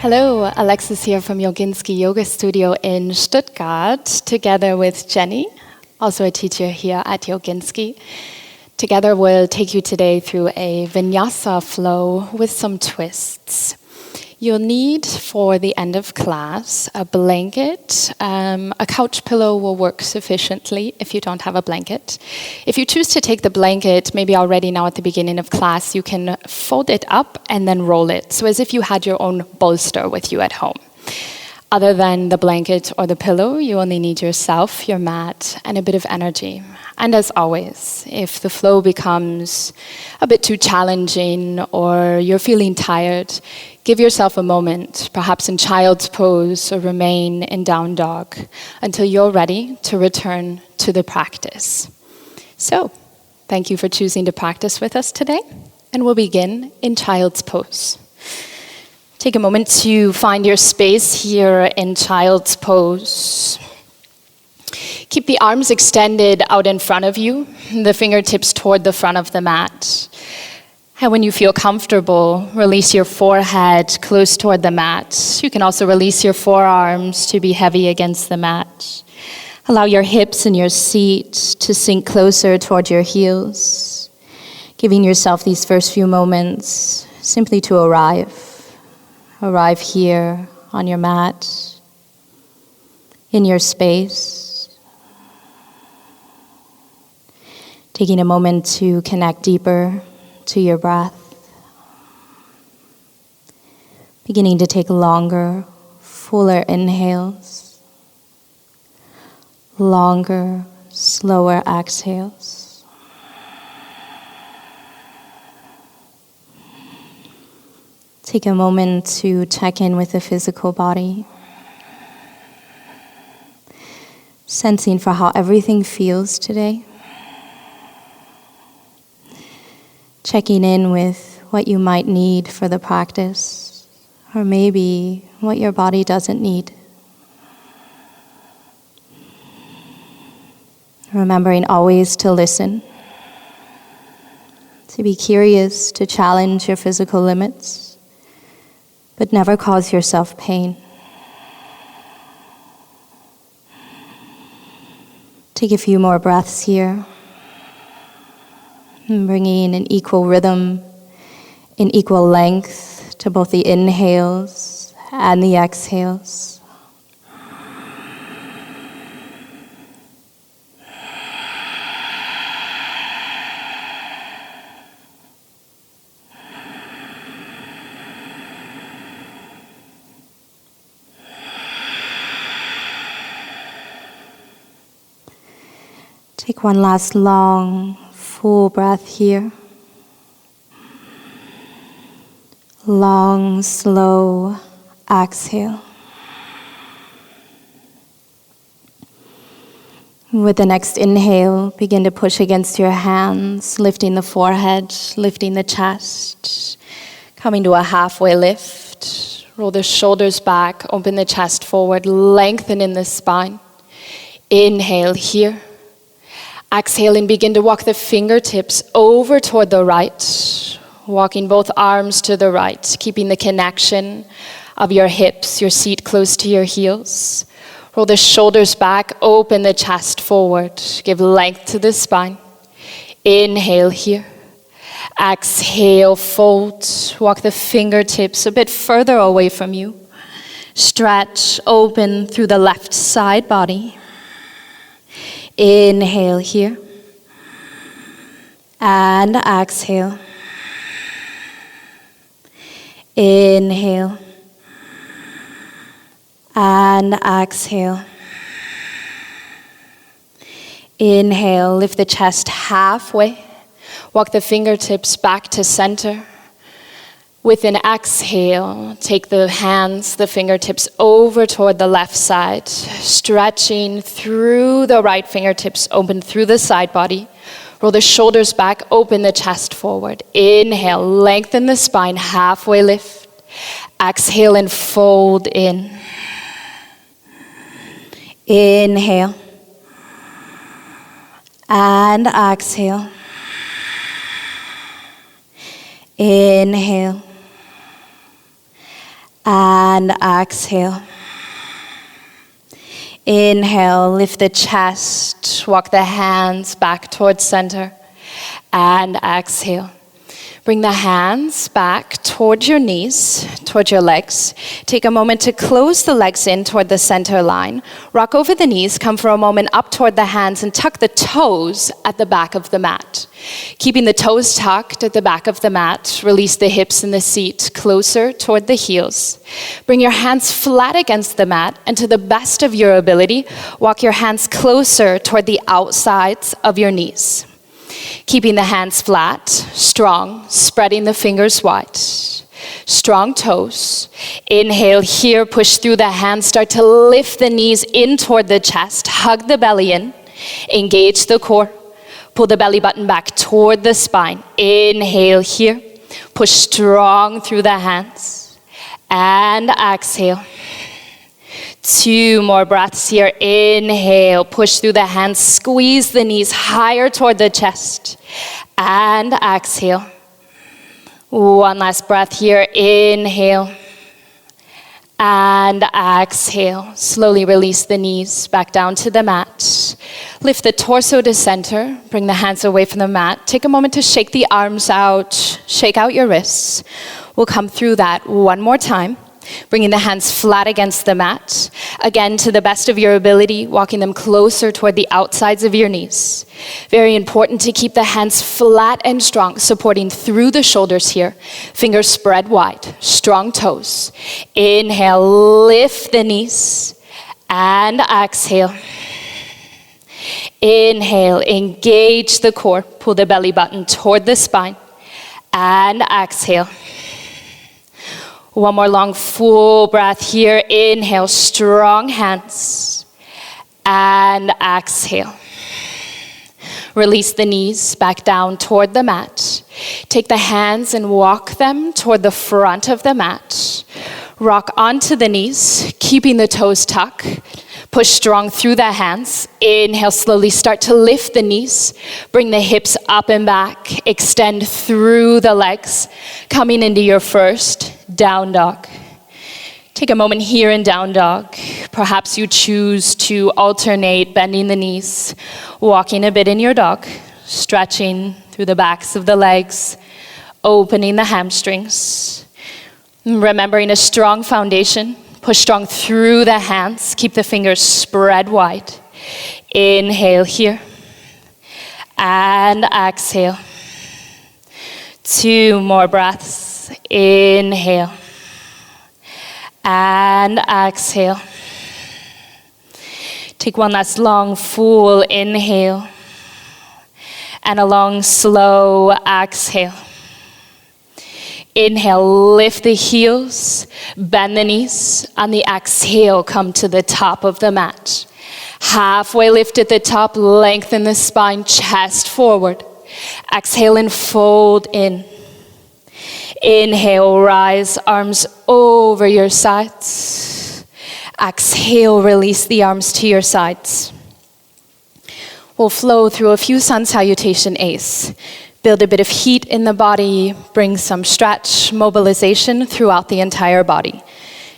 Hello, Alexis here from Yoginzky Yoga Studio in Stuttgart, together with Jenny, also a teacher here at Yoginzky. Together we'll take you today through a Vinyasa flow with some twists. You'll need, for the end of class, a blanket. A couch pillow will work sufficiently if you don't have a blanket. If you choose to take the blanket, maybe already now at the beginning of class, you can fold it up and then roll it, so as if you had your own bolster with you at home. Other than the blanket or the pillow, you only need yourself, your mat, and a bit of energy. And as always, if the flow becomes a bit too challenging or you're feeling tired, give yourself a moment, perhaps in child's pose or remain in down dog, until you're ready to return to the practice. So, thank you for choosing to practice with us today, and we'll begin in child's pose. Take a moment to find your space here in child's pose. Keep the arms extended out in front of you, the fingertips toward the front of the mat. And when you feel comfortable, release your forehead close toward the mat. You can also release your forearms to be heavy against the mat. Allow your hips and your seat to sink closer toward your heels, giving yourself these first few moments simply to arrive. Arrive here on your mat, in your space. Taking a moment to connect deeper to your breath. Beginning to take longer, fuller inhales. Longer, slower exhales. Take a moment to check in with the physical body. Sensing for how everything feels today. Checking in with what you might need for the practice, or maybe what your body doesn't need. Remembering always to listen, to be curious, to challenge your physical limits, but never cause yourself pain. Take a few more breaths here, and bringing an equal rhythm, an equal length to both the inhales and the exhales. Take one last long, full breath here. Long, slow exhale. With the next inhale, begin to push against your hands, lifting the forehead, lifting the chest, coming to a halfway lift. Roll the shoulders back, open the chest forward, lengthen in the spine. Inhale here. Exhale and begin to walk the fingertips over toward the right, walking both arms to the right, keeping the connection of your hips, your seat close to your heels. Roll the shoulders back, open the chest forward, give length to the spine. Inhale here. Exhale, fold, walk the fingertips a bit further away from you. Stretch, open through the left side body. Inhale here, and exhale. Inhale, and exhale. Inhale, lift the chest halfway. Walk the fingertips back to center. With an exhale, take the hands, the fingertips over toward the left side, stretching through the right fingertips, open through the side body. Roll the shoulders back, open the chest forward. Inhale, lengthen the spine, halfway lift. Exhale and fold in. Inhale. And exhale. Inhale. And exhale. Inhale, lift the chest, walk the hands back towards center. And exhale. Bring the hands back towards your knees, towards your legs. Take a moment to close the legs in toward the center line. Rock over the knees, come for a moment up toward the hands and tuck the toes at the back of the mat. Keeping the toes tucked at the back of the mat, release the hips in the seat closer toward the heels. Bring your hands flat against the mat and to the best of your ability, walk your hands closer toward the outsides of your knees. Keeping the hands flat, strong, spreading the fingers wide. Strong toes. Inhale here, push through the hands, start to lift the knees in toward the chest, hug the belly in, engage the core. Pull the belly button back toward the spine. Inhale here, push strong through the hands. And exhale. 2 more breaths here. Inhale, push through the hands, squeeze the knees higher toward the chest. And exhale. 1 last breath here. Inhale. And exhale. Slowly release the knees back down to the mat. Lift the torso to center. Bring the hands away from the mat. Take a moment to shake the arms out. Shake out your wrists. We'll come through that one more time. Bringing the hands flat against the mat. Again, to the best of your ability, walking them closer toward the outsides of your knees. Very important to keep the hands flat and strong, supporting through the shoulders here. Fingers spread wide, strong toes. Inhale, lift the knees. And exhale. Inhale, engage the core. Pull the belly button toward the spine. And exhale. 1 more long full breath here. Inhale, strong hands. And exhale. Release the knees back down toward the mat. Take the hands and walk them toward the front of the mat. Rock onto the knees, keeping the toes tucked. Push strong through the hands. Inhale, slowly start to lift the knees. Bring the hips up and back. Extend through the legs. Coming into your first down dog. Take a moment here in down dog. Perhaps you choose to alternate bending the knees, walking a bit in your dog, stretching through the backs of the legs, opening the hamstrings. Remembering a strong foundation. Push strong through the hands. Keep the fingers spread wide. Inhale here. And exhale. 2 more breaths. Inhale. And exhale. Take 1 last long, full inhale. And a long, slow exhale. Inhale, lift the heels, bend the knees. On the exhale, come to the top of the mat. Halfway lift at the top, lengthen the spine, chest forward. Exhale and fold in. Inhale, rise, arms over your sides. Exhale, release the arms to your sides. We'll flow through a few sun salutation A's. Build a bit of heat in the body, bring some stretch, mobilization throughout the entire body.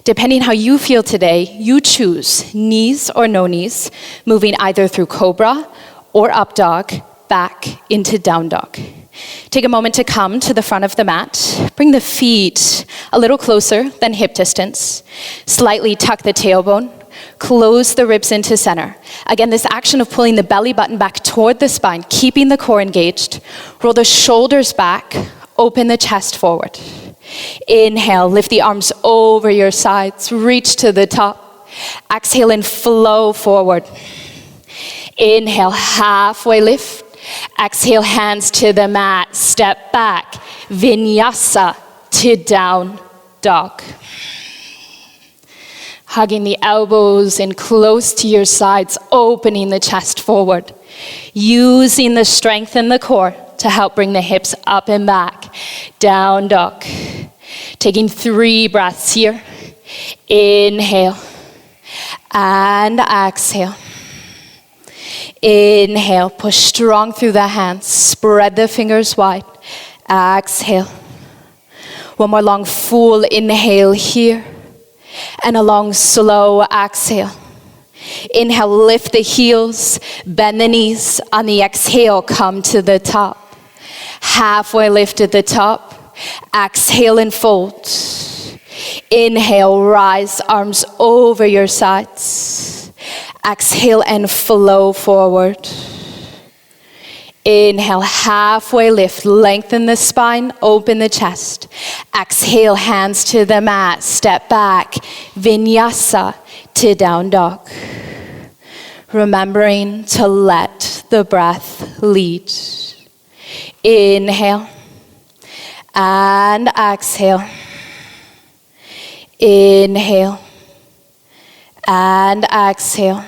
Depending how you feel today, you choose knees or no knees, moving either through cobra or up dog, back into down dog. Take a moment to come to the front of the mat. Bring the feet a little closer than hip distance. Slightly tuck the tailbone. Close the ribs into center. Again, this action of pulling the belly button back toward the spine, keeping the core engaged. Roll the shoulders back, open the chest forward. Inhale, lift the arms over your sides, reach to the top. Exhale and flow forward. Inhale, halfway lift. Exhale, hands to the mat, step back. Vinyasa to down dog. Hugging the elbows in close to your sides, opening the chest forward. Using the strength in the core to help bring the hips up and back. Down dog. Taking 3 breaths here. Inhale. And exhale. Inhale, push strong through the hands. Spread the fingers wide. Exhale. 1 more long full inhale here. And a long, slow exhale. Inhale, lift the heels, bend the knees. On the exhale, come to the top. Halfway lift at the top. Exhale and fold. Inhale, rise, arms over your sides. Exhale and flow forward. Inhale, halfway lift, lengthen the spine, open the chest. Exhale, hands to the mat, step back, vinyasa to down dog. Remembering to let the breath lead. Inhale and exhale. Inhale and exhale.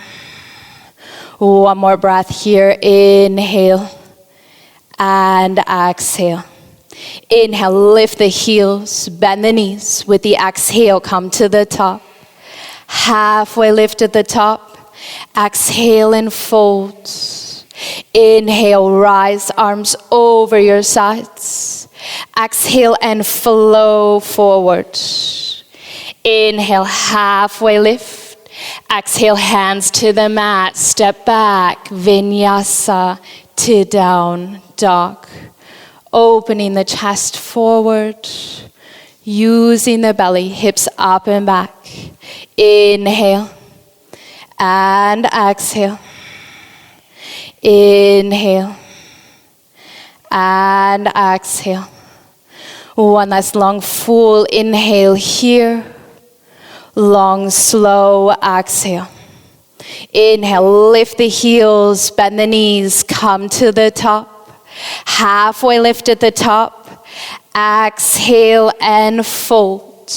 One more breath here. Inhale and exhale. Inhale, lift the heels, bend the knees. With the exhale, come to the top. Halfway lift at the top. Exhale and fold. Inhale, rise, arms over your sides. Exhale and flow forward. Inhale, halfway lift. Exhale, hands to the mat, step back, vinyasa to down dog. Opening the chest forward, using the belly, hips up and back. Inhale and exhale. Inhale and exhale. One last long full inhale here. Long, slow exhale. Inhale, lift the heels, bend the knees, come to the top. Halfway lift at the top. Exhale and fold.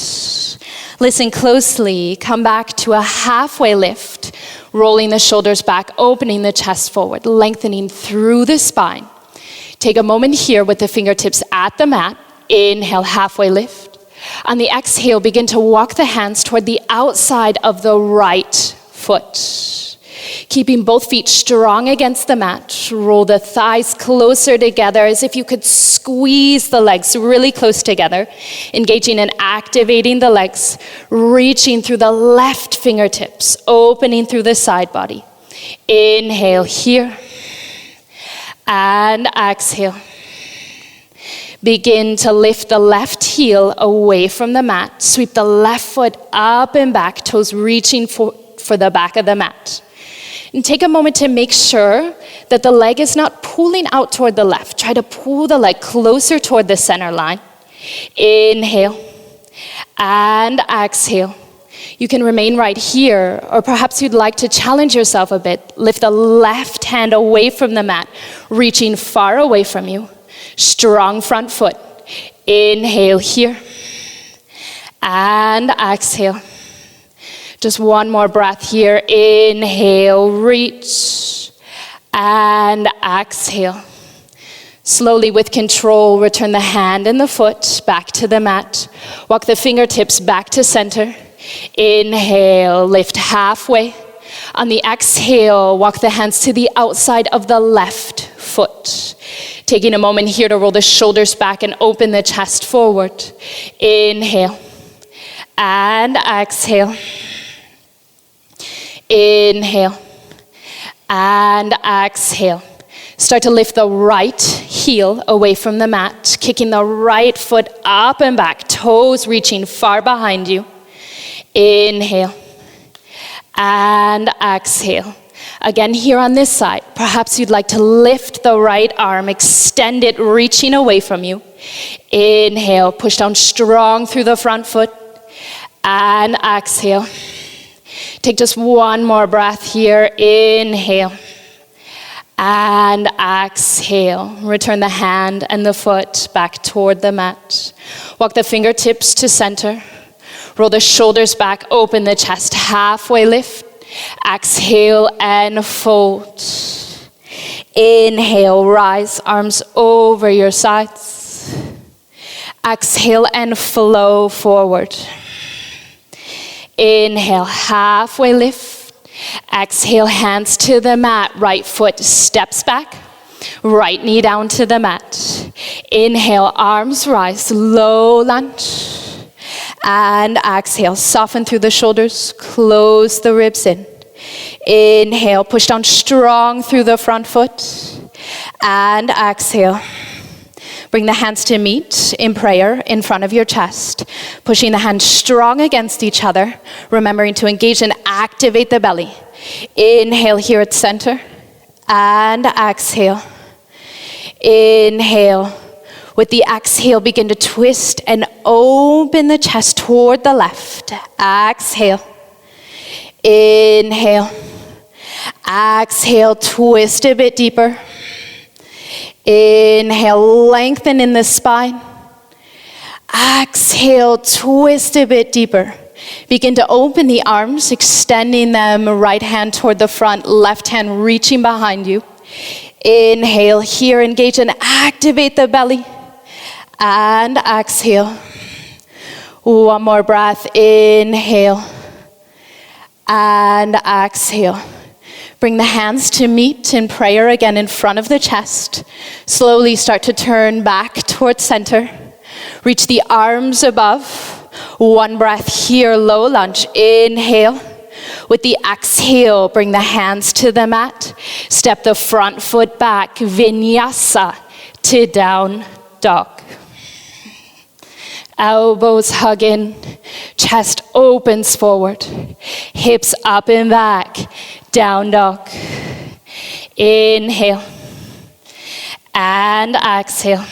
Listen closely. Come back to a halfway lift, rolling the shoulders back, opening the chest forward, lengthening through the spine. Take a moment here with the fingertips at the mat. Inhale, halfway lift. On the exhale, begin to walk the hands toward the outside of the right foot. Keeping both feet strong against the mat. Roll the thighs closer together as if you could squeeze the legs really close together. Engaging and activating the legs. Reaching through the left fingertips. Opening through the side body. Inhale here. And exhale. Begin to lift the left heel away from the mat. Sweep the left foot up and back, toes reaching for the back of the mat. And take a moment to make sure that the leg is not pulling out toward the left. Try to pull the leg closer toward the center line. Inhale and exhale. You can remain right here, or perhaps you'd like to challenge yourself a bit. Lift the left hand away from the mat, reaching far away from you. Strong front foot. Inhale here. And exhale. Just one more breath here. Inhale, reach. And exhale. Slowly with control, return the hand and the foot back to the mat. Walk the fingertips back to center. Inhale, lift halfway. On the exhale, walk the hands to the outside of the left foot. Taking a moment here to roll the shoulders back and open the chest forward. Inhale and exhale. Inhale and exhale. Start to lift the right heel away from the mat, kicking the right foot up and back, toes reaching far behind you. Inhale and exhale. Again, here on this side, perhaps you'd like to lift the right arm, extend it, reaching away from you. Inhale, push down strong through the front foot, and exhale. Take just one more breath here. Inhale, and exhale. Return the hand and the foot back toward the mat. Walk the fingertips to center. Roll the shoulders back, open the chest, halfway lift. Exhale and fold. Inhale, rise, arms over your sides. Exhale and flow forward. Inhale, halfway lift. Exhale, hands to the mat. Right foot steps back. Right knee down to the mat. Inhale, arms rise, low lunge. And exhale, soften through the shoulders, close the ribs in. Inhale, push down strong through the front foot. And exhale. Bring the hands to meet in prayer in front of your chest, pushing the hands strong against each other, remembering to engage and activate the belly. Inhale here at center, and exhale. Inhale. With the exhale, begin to twist and open the chest toward the left. Exhale. Inhale. Exhale, twist a bit deeper. Inhale, lengthen in the spine. Exhale, twist a bit deeper. Begin to open the arms, extending them, right hand toward the front, left hand reaching behind you. Inhale here, engage and activate the belly. And exhale. One more breath. Inhale. And exhale. Bring the hands to meet in prayer again in front of the chest. Slowly start to turn back towards center. Reach the arms above. One breath here, low lunge. Inhale. With the exhale, bring the hands to the mat. Step the front foot back. Vinyasa to down dog. Elbows hug in, chest opens forward, hips up and back, down dog. Inhale and exhale.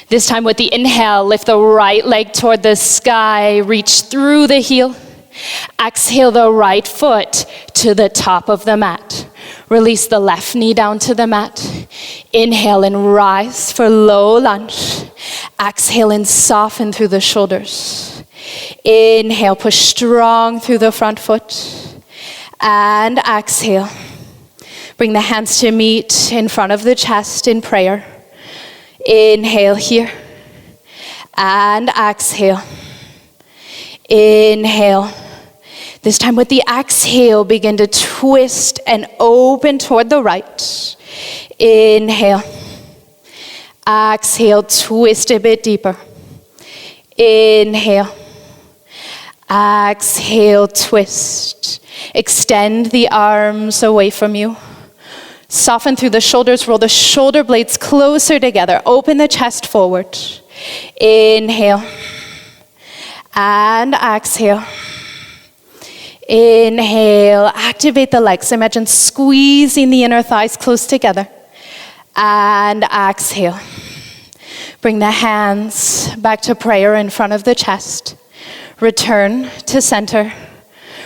This time with the inhale, lift the right leg toward the sky, reach through the heel. Exhale the right foot to the top of the mat. Release the left knee down to the mat. Inhale and rise for low lunge. Exhale and soften through the shoulders. Inhale, push strong through the front foot. And exhale. Bring the hands to meet in front of the chest in prayer. Inhale here. And exhale. Inhale. This time with the exhale, begin to twist and open toward the right. Inhale. Exhale, twist a bit deeper. Inhale. Exhale, twist. Extend the arms away from you. Soften through the shoulders, roll the shoulder blades closer together. Open the chest forward. Inhale. And exhale. Inhale, activate the legs. Imagine squeezing the inner thighs close together. And exhale. Bring the hands back to prayer in front of the chest. Return to center.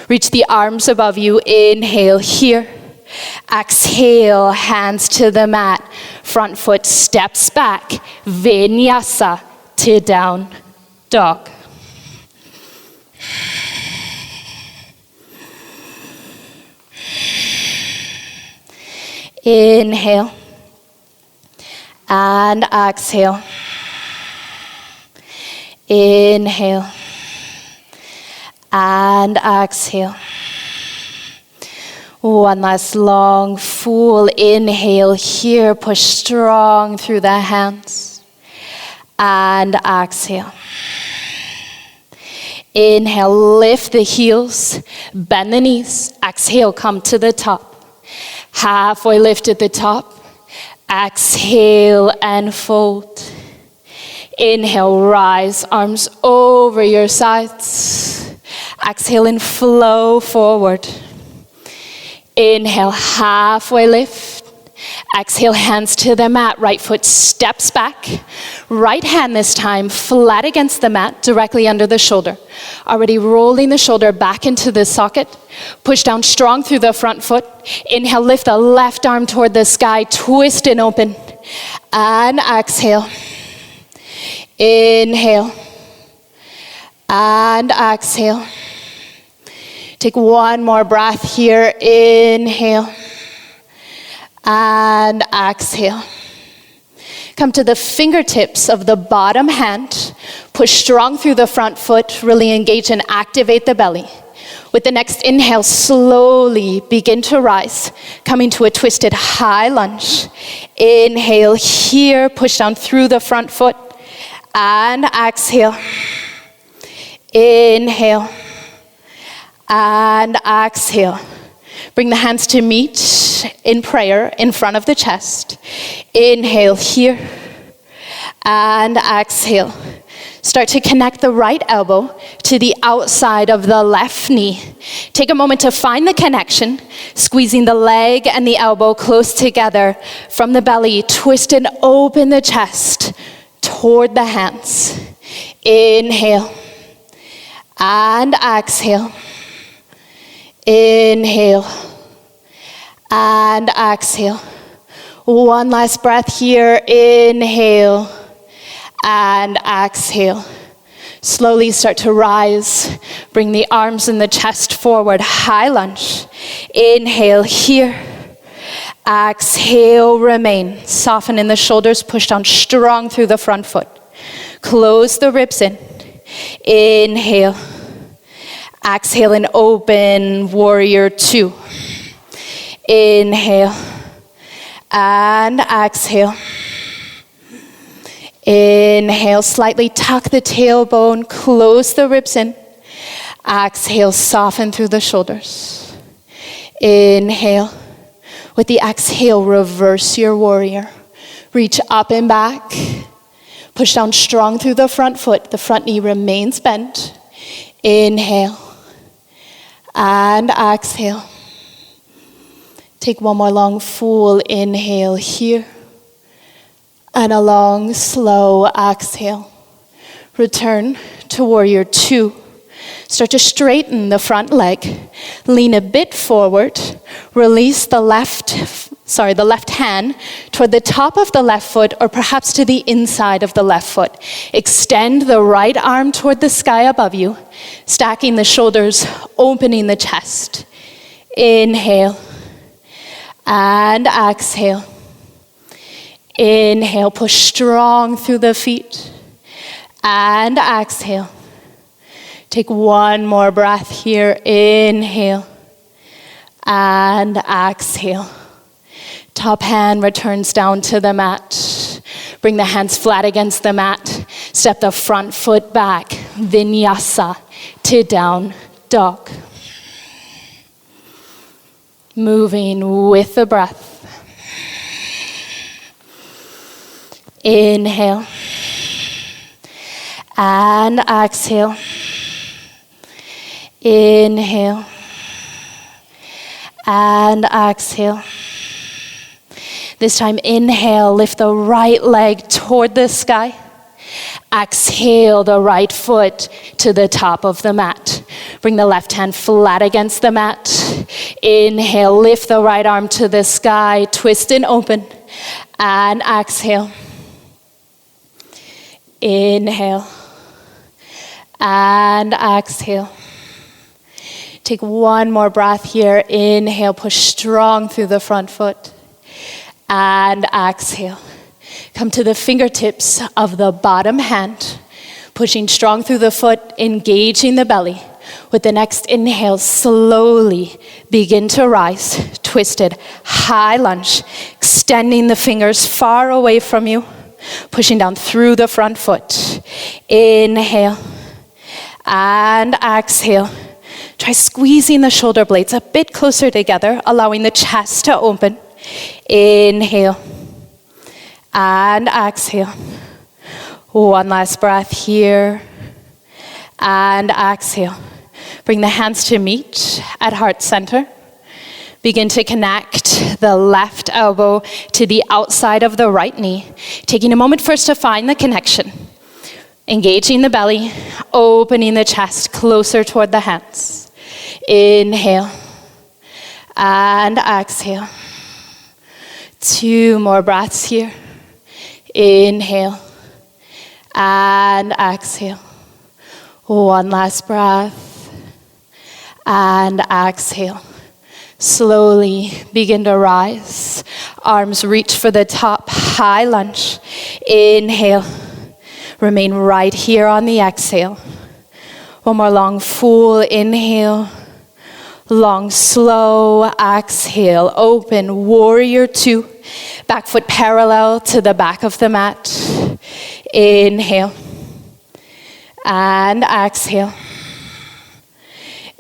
Reach the arms above you. Inhale here. Exhale, hands to the mat. Front foot steps back. Vinyasa to down dog. Inhale and exhale. Inhale and exhale. One last long full inhale here. Push strong through the hands. And exhale. Inhale, lift the heels, bend the knees. Exhale, come to the top. Halfway lift at the top. Exhale and fold. Inhale, rise, arms over your sides. Exhale and flow forward. Inhale, halfway lift. Exhale, hands to the mat. Right foot steps back. Right hand this time, flat against the mat, directly under the shoulder. Already rolling the shoulder back into the socket. Push down strong through the front foot. Inhale, lift the left arm toward the sky. Twist and open. And exhale. Inhale. And exhale. Take one more breath here. Inhale. And exhale. Come to the fingertips of the bottom hand. Push strong through the front foot. Really engage and activate the belly. With the next inhale, slowly begin to rise. Coming to a twisted high lunge. Inhale here. Push down through the front foot. And exhale. Inhale. And exhale. Bring the hands to meet in prayer in front of the chest. Inhale here. And exhale. Start to connect the right elbow to the outside of the left knee. Take a moment to find the connection, squeezing the leg and the elbow close together from the belly. Twist and open the chest toward the hands. Inhale. And exhale. Inhale. And exhale. One last breath here. Inhale. And exhale. Slowly start to rise. Bring the arms and the chest forward. High lunge. Inhale here. Exhale, remain. Soften in the shoulders. Push down strong through the front foot. Close the ribs in. Inhale. Exhale and open, warrior two. Inhale. And exhale. Inhale, slightly tuck the tailbone, close the ribs in. Exhale, soften through the shoulders. Inhale. With the exhale, reverse your warrior. Reach up and back. Push down strong through the front foot. The front knee remains bent. Inhale. And exhale. Take one more long full inhale here. And a long, slow exhale. Return to warrior two. Start to straighten the front leg. Lean a bit forward. Release the left hand toward the top of the left foot or perhaps to the inside of the left foot. Extend the right arm toward the sky above you. Stacking the shoulders, opening the chest. Inhale. And exhale. Inhale, push strong through the feet. And exhale. Take one more breath here. Inhale. And exhale. Top hand returns down to the mat. Bring the hands flat against the mat. Step the front foot back. Vinyasa to down dog. Moving with the breath. Inhale. And exhale. Inhale. And exhale. This time, inhale, lift the right leg toward the sky. Exhale, the right foot to the top of the mat. Bring the left hand flat against the mat. Inhale, lift the right arm to the sky, twist and open. And exhale. Inhale. And exhale. Take one more breath here. Inhale, push strong through the front foot. And exhale. Come to the fingertips of the bottom hand. Pushing strong through the foot, engaging the belly. With the next inhale, slowly begin to rise. Twisted, high lunge. Extending the fingers far away from you. Pushing down through the front foot. Inhale. And exhale. Try squeezing the shoulder blades a bit closer together, allowing the chest to open. Inhale. And exhale. One last breath here. And exhale. Bring the hands to meet at heart center. Begin to connect the left elbow to the outside of the right knee. Taking a moment first to find the connection. Engaging the belly, opening the chest closer toward the hands. Inhale. And exhale. Two more breaths here. Inhale. And exhale. One last breath. And exhale. Slowly begin to rise. Arms reach for the top, high lunge. Inhale. Remain right here on the exhale. One more long, full inhale. Long, slow exhale. Open, warrior two. Back foot parallel to the back of the mat. Inhale. And exhale.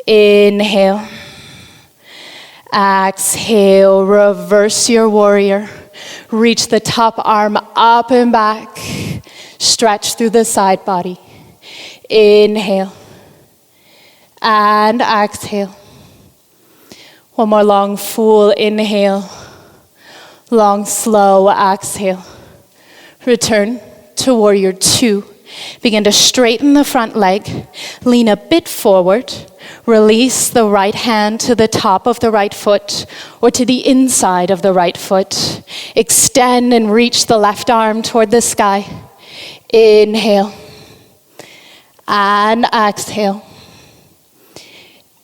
Inhale. Exhale, reverse your warrior. Reach the top arm up and back. Stretch through the side body. Inhale. And exhale. One more long, full inhale. Long, slow exhale. Return to warrior 2. Begin to straighten the front leg. Lean a bit forward. Release the right hand to the top of the right foot or to the inside of the right foot. Extend and reach the left arm toward the sky. Inhale. And exhale.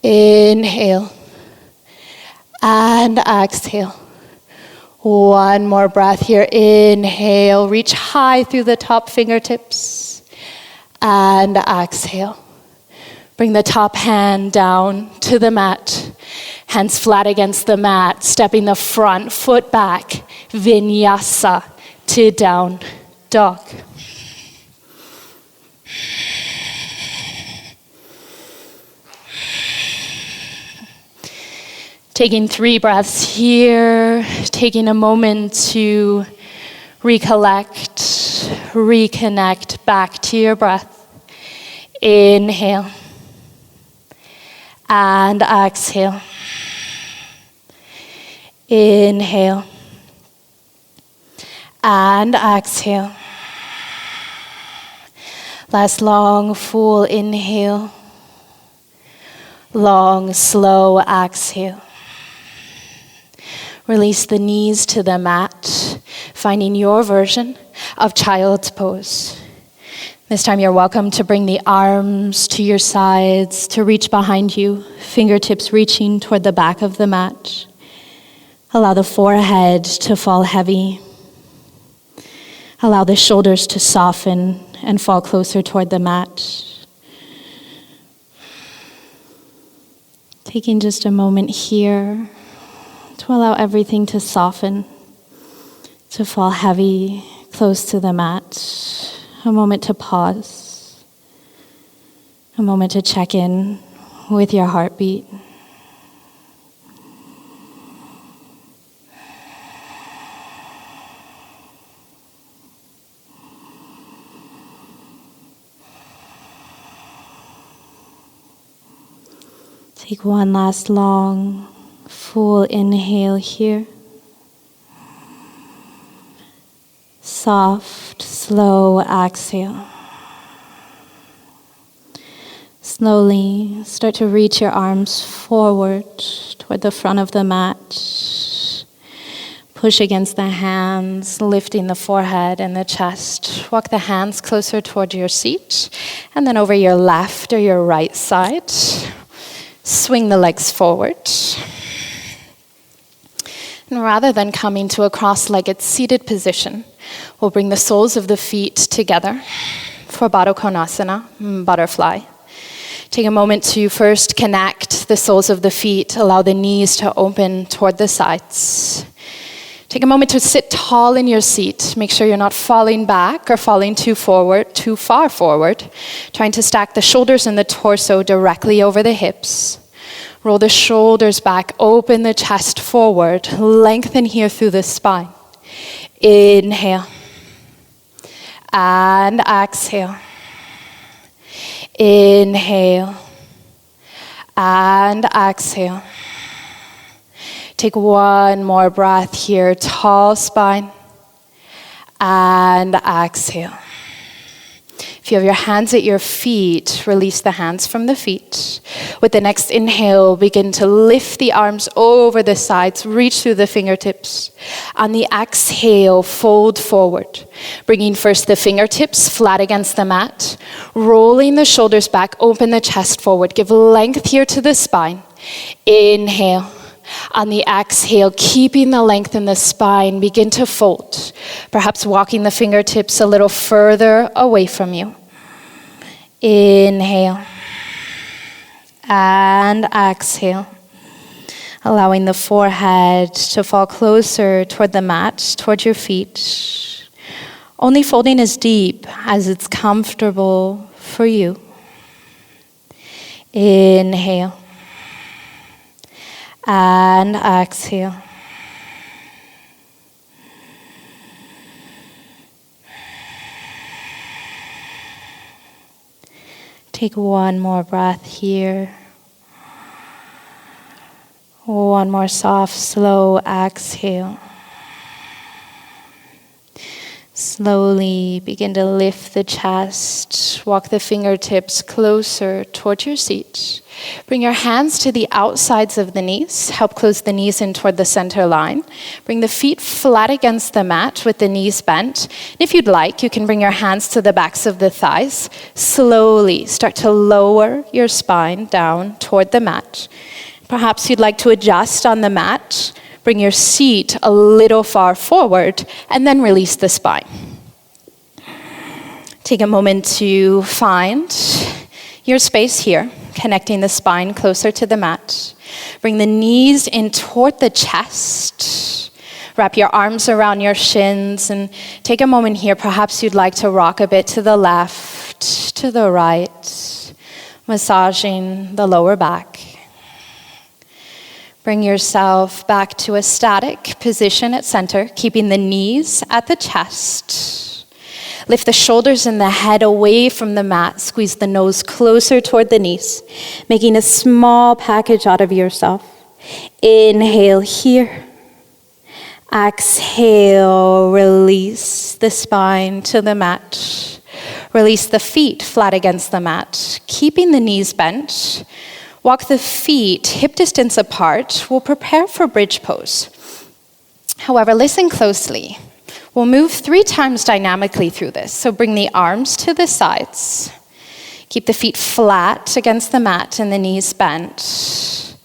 Inhale. And exhale. One more breath here. Inhale. Reach high through the top fingertips. And exhale. Bring the top hand down to the mat. Hands flat against the mat. Stepping the front foot back. Vinyasa to down dog. Taking 3 breaths here, taking a moment to recollect, reconnect back to your breath. Inhale and exhale. Inhale and exhale. Last long, full inhale. Long, slow exhale. Release the knees to the mat, finding your version of child's pose. This time you're welcome to bring the arms to your sides, to reach behind you, fingertips reaching toward the back of the mat. Allow the forehead to fall heavy. Allow the shoulders to soften and fall closer toward the mat. Taking just a moment here to allow everything to soften, to fall heavy, close to the mat. A moment to pause. A moment to check in with your heartbeat. Take one last long, full inhale here. Soft, slow exhale. Slowly start to reach your arms forward toward the front of the mat. Push against the hands, lifting the forehead and the chest. Walk the hands closer toward your seat and then over your left or your right side. Swing the legs forward. And rather than coming to a cross-legged seated position, we'll bring the soles of the feet together for Baddha Konasana, butterfly. Take a moment to first connect the soles of the feet. Allow the knees to open toward the sides. Take a moment to sit tall in your seat. Make sure you're not falling back or falling too far forward. Trying to stack the shoulders and the torso directly over the hips. Roll the shoulders back, open the chest forward. Lengthen here through the spine. Inhale. And exhale. Inhale. And exhale. Take one more breath here. Tall spine. And exhale. If you have your hands at your feet, release the hands from the feet. With the next inhale, begin to lift the arms over the sides, reach through the fingertips. On the exhale, fold forward. Bringing first the fingertips flat against the mat. Rolling the shoulders back, open the chest forward. Give length here to the spine. Inhale. On the exhale, keeping the length in the spine, begin to fold. Perhaps walking the fingertips a little further away from you. Inhale. And exhale. Allowing the forehead to fall closer toward the mat, toward your feet. Only folding as deep as it's comfortable for you. Inhale. And exhale. Take one more breath here. One more soft, slow exhale. Slowly begin to lift the chest. Walk the fingertips closer toward your seat. Bring your hands to the outsides of the knees. Help close the knees in toward the center line. Bring the feet flat against the mat with the knees bent. And if you'd like, you can bring your hands to the backs of the thighs. Slowly start to lower your spine down toward the mat. Perhaps you'd like to adjust on the mat. Bring your seat a little far forward and then release the spine. Take a moment to find your space here, connecting the spine closer to the mat. Bring the knees in toward the chest. Wrap your arms around your shins and take a moment here. Perhaps you'd like to rock a bit to the left, to the right, massaging the lower back. Bring yourself back to a static position at center, keeping the knees at the chest. Lift the shoulders and the head away from the mat. Squeeze the nose closer toward the knees, making a small package out of yourself. Inhale here. Exhale, release the spine to the mat. Release the feet flat against the mat, keeping the knees bent. Walk the feet hip distance apart. We'll prepare for bridge pose. However, listen closely. We'll move 3 times dynamically through this. So bring the arms to the sides. Keep the feet flat against the mat and the knees bent.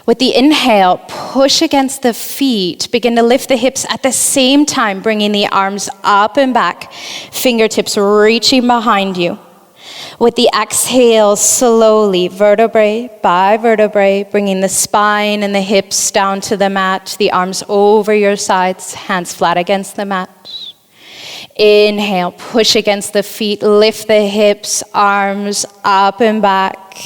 With the inhale, push against the feet. Begin to lift the hips at the same time, bringing the arms up and back. Fingertips reaching behind you. With the exhale, slowly, vertebrae by vertebrae, bringing the spine and the hips down to the mat, the arms over your sides, hands flat against the mat. Inhale, push against the feet, lift the hips, arms up and back.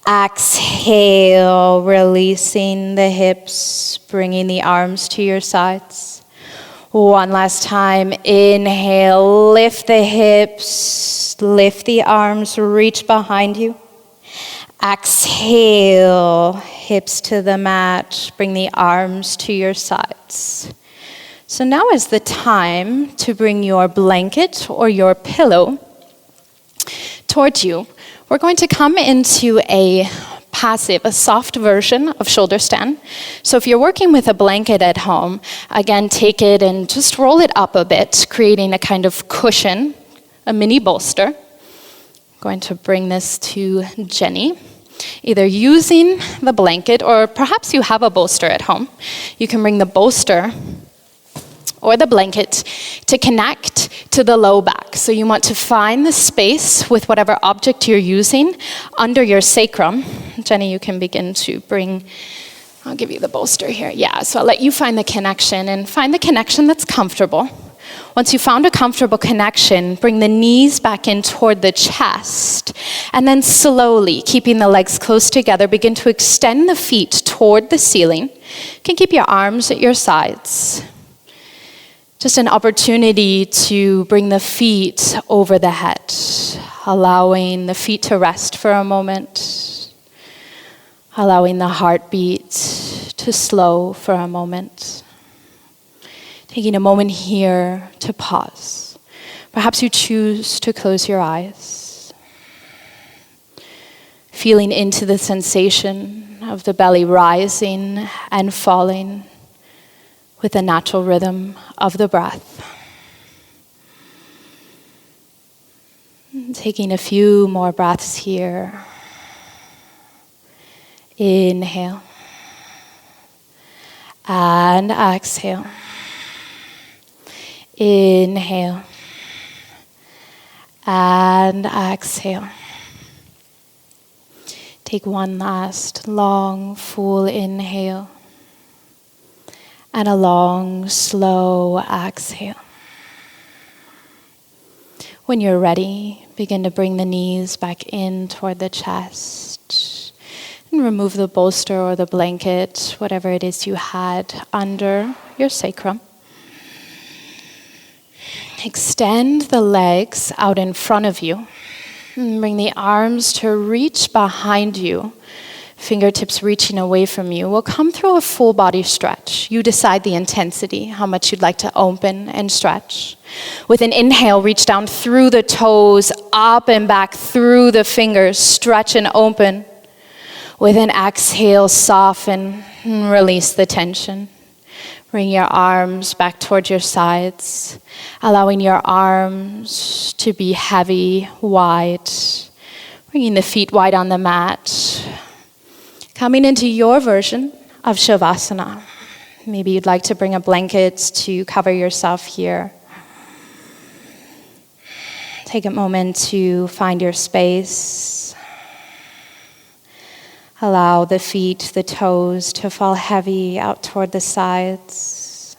Exhale, releasing the hips, bringing the arms to your sides. One last time, inhale, lift the hips, lift the arms, reach behind you. Exhale, hips to the mat, bring the arms to your sides. So now is the time to bring your blanket or your pillow towards you. We're going to come into a passive, a soft version of shoulder stand. So if you're working with a blanket at home, again, take it and just roll it up a bit, creating a kind of cushion, a mini bolster. I'm going to bring this to Jenny. Either using the blanket or perhaps you have a bolster at home. You can bring the bolster or the blanket to connect to the low back. So you want to find the space with whatever object you're using under your sacrum. Jenny, you can begin to bring, I'll give you the bolster here. Yeah, so I'll let you find the connection and find the connection that's comfortable. Once you found a comfortable connection, bring the knees back in toward the chest, and then slowly, keeping the legs close together, begin to extend the feet toward the ceiling. You can keep your arms at your sides. Just an opportunity to bring the feet over the head, allowing the feet to rest for a moment, allowing the heartbeat to slow for a moment. Taking a moment here to pause. Perhaps you choose to close your eyes, feeling into the sensation of the belly rising and falling with the natural rhythm of the breath. Taking a few more breaths here. Inhale and exhale. Inhale and exhale. Take one last long, full inhale. And a long, slow exhale. When you're ready, begin to bring the knees back in toward the chest and remove the bolster or the blanket, whatever it is you had under your sacrum. Extend the legs out in front of you. And bring the arms to reach behind you. Fingertips reaching away from you. We'll come through a full body stretch. You decide the intensity, how much you'd like to open and stretch. With an inhale, reach down through the toes, up and back through the fingers, stretch and open. With an exhale, soften and release the tension. Bring your arms back towards your sides, allowing your arms to be heavy, wide. Bringing the feet wide on the mat. Coming into your version of Shavasana. Maybe you'd like to bring a blanket to cover yourself here. Take a moment to find your space. Allow the feet, the toes to fall heavy out toward the sides.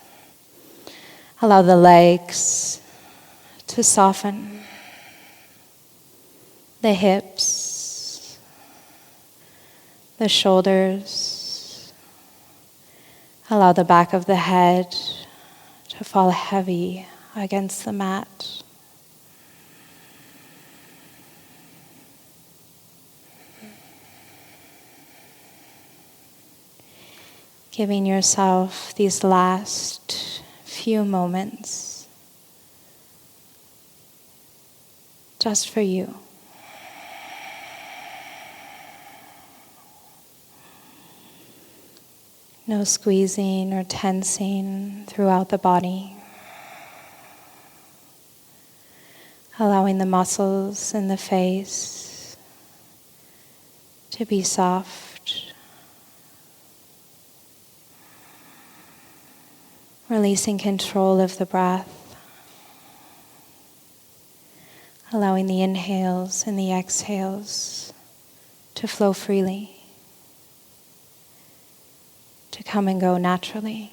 Allow the legs to soften. The hips, the shoulders. Allow the back of the head to fall heavy against the mat. Giving yourself these last few moments just for you. No squeezing or tensing throughout the body. Allowing the muscles in the face to be soft. Releasing control of the breath. Allowing the inhales and the exhales to flow freely. To come and go naturally.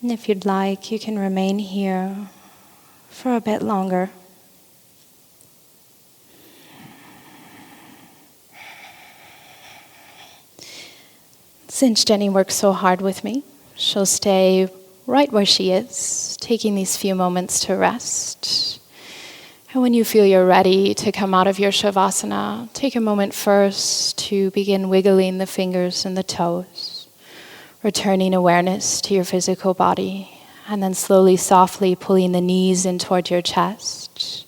And if you'd like, you can remain here for a bit longer. Since Jenny works so hard with me, she'll stay right where she is, taking these few moments to rest. And when you feel you're ready to come out of your Shavasana, take a moment first to begin wiggling the fingers and the toes. Returning awareness to your physical body, and then slowly, softly pulling the knees in toward your chest,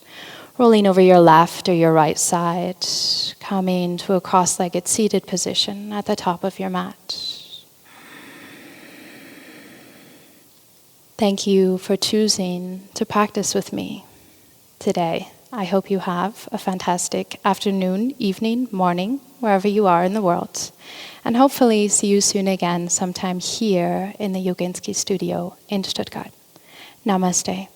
rolling over your left or your right side, coming to a cross-legged seated position at the top of your mat. Thank you for choosing to practice with me today. I hope you have a fantastic afternoon, evening, morning, wherever you are in the world. And hopefully see you soon again sometime here in the Yoginzky studio in Stuttgart. Namaste.